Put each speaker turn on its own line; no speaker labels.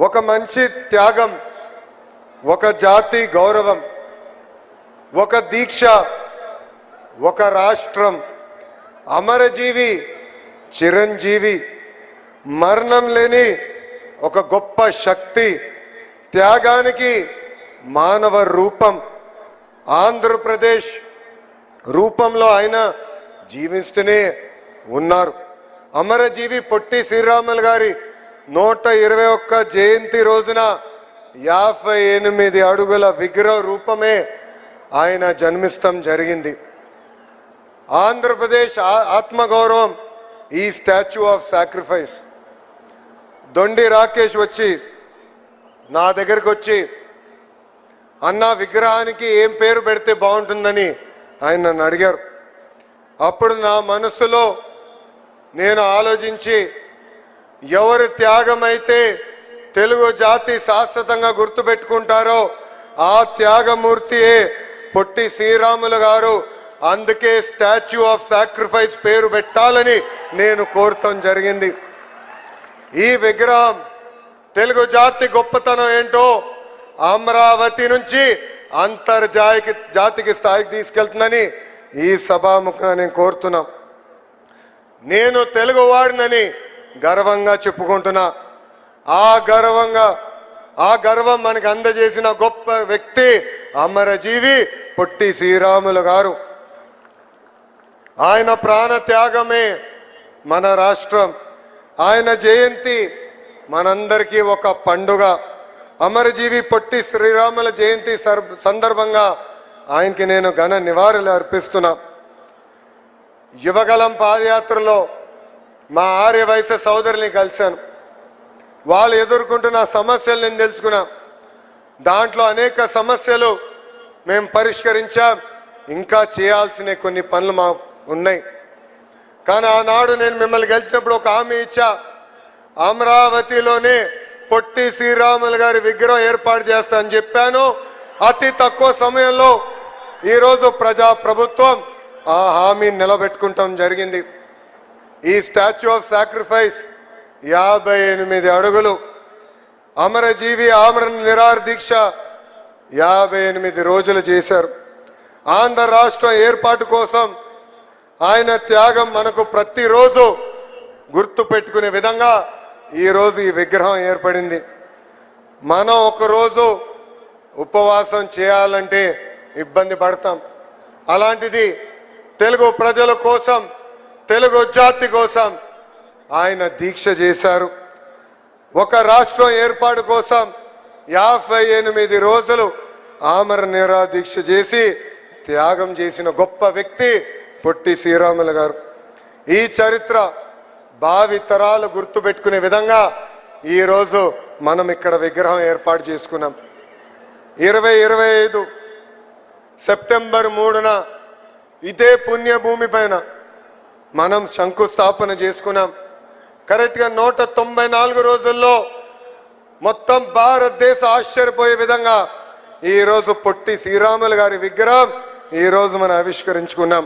ఒక మనిషి త్యాగం, ఒక జాతి గౌరవం, ఒక దీక్ష, ఒక రాష్ట్రం, అమరజీవి, చిరంజీవి, మరణం లేని ఒక గొప్ప శక్తి, త్యాగానికి మానవ రూపం, ఆంధ్రప్రదేశ్ రూపంలో ఆయన జీవిస్తూనే ఉన్నారు. అమరజీవి పొట్టి శ్రీరాములు గారి 121 జయంతి రోజున 58 అడుగుల విగ్రహ రూపమే ఆయన జన్మిస్తం జరిగింది. ఆంధ్రప్రదేశ్ ఆత్మగౌరవం ఈ స్టాచ్యూ ఆఫ్ సాక్రిఫైస్. దొండి రాకేష్ వచ్చి నా దగ్గరికి వచ్చి, అన్న విగ్రహానికి ఏం పేరు పెడితే బాగుంటుందని ఆయన నన్ను అడిగారు. అప్పుడు నా మనసులో నేను ఆలోచించి, ఎవరి త్యాగం అయితే తెలుగు జాతి శాశ్వతంగా గుర్తుపెట్టుకుంటారో ఆ త్యాగమూర్తియే పొట్టి శ్రీరాములు గారు, అందుకే స్టాచ్యూ ఆఫ్ సాక్రిఫైస్ పేరు పెట్టాలని నేను కోరటం జరిగింది. ఈ విగ్రహం తెలుగు జాతి గొప్పతనం ఏంటో అమరావతి నుంచి జాతికి స్థాయికి తీసుకెళ్తుందని ఈ సభాముఖంగా నేను కోరుతున్నా. నేను తెలుగు వాడినని గర్వంగా చెప్పుకుంటున్నా. ఆ గర్వం మనకు అందజేసిన గొప్ప వ్యక్తి అమరజీవి పొట్టి శ్రీరాములు గారు. ఆయన ప్రాణ త్యాగమే మన రాష్ట్రం. ఆయన జయంతి మనందరికీ ఒక పండుగ. అమరజీవి పొట్టి శ్రీరాముల జయంతి సందర్భంగా ఆయనకి నేను ఘన నివాళులు అర్పిస్తున్నా. యువగలం పాదయాత్రలో మా ఆర్యవైశ్య సోదరుల్ని కలిశాను. వాళ్ళు ఎదుర్కొంటున్న సమస్యలు నేను తెలుసుకున్నా. దాంట్లో అనేక సమస్యలు మేము పరిష్కరించాం. ఇంకా చేయాల్సిన కొన్ని పనులు మా ఉన్నాయి. కానీ ఆనాడు నేను మిమ్మల్ని కలిసినప్పుడు ఒక హామీ ఇచ్చా, అమరావతిలోనే పొట్టి శ్రీరాములు గారి విగ్రహం ఏర్పాటు చేస్తా అని చెప్పాను. అతి తక్కువ సమయంలో ఈరోజు ప్రభుత్వం ఆ హామీని నిలబెట్టుకుంటాం జరిగింది. ఈ స్టాచ్యూ ఆఫ్ సాక్రిఫైస్ 58 అడుగులు, అమరజీవి ఆమరణ నిరాహార దీక్ష 58 రోజులు చేశారు. ఆంధ్ర రాష్ట్రం ఏర్పాటు కోసం ఆయన త్యాగం మనకు ప్రతిరోజు గుర్తు పెట్టుకునే విధంగా ఈరోజు ఈ విగ్రహం ఏర్పడింది. మనం ఒకరోజు ఉపవాసం చేయాలంటే ఇబ్బంది పడతాం. అలాంటిది తెలుగు ప్రజల కోసం, తెలుగు జాతి కోసం ఆయన దీక్ష చేశారు. ఒక రాష్ట్రం ఏర్పాటు కోసం 58 రోజులు ఆమరణ నిరాహార దీక్ష చేసి త్యాగం చేసిన గొప్ప వ్యక్తి పొట్టి శ్రీరాములు గారు. ఈ చరిత్ర భావి తరాలు గుర్తుపెట్టుకునే విధంగా ఈరోజు మనం ఇక్కడ విగ్రహం ఏర్పాటు చేసుకున్నాం. 2025 సెప్టెంబర్ 3న ఇదే పుణ్యభూమి పైన మనం శంకుస్థాపన చేసుకున్నాం. కరెక్ట్గా 194 రోజుల్లో మొత్తం భారతదేశ ఆశ్చర్యపోయే విధంగా ఈరోజు పొట్టి శ్రీరాములు గారి విగ్రహం ఈరోజు మనం ఆవిష్కరించుకున్నాం.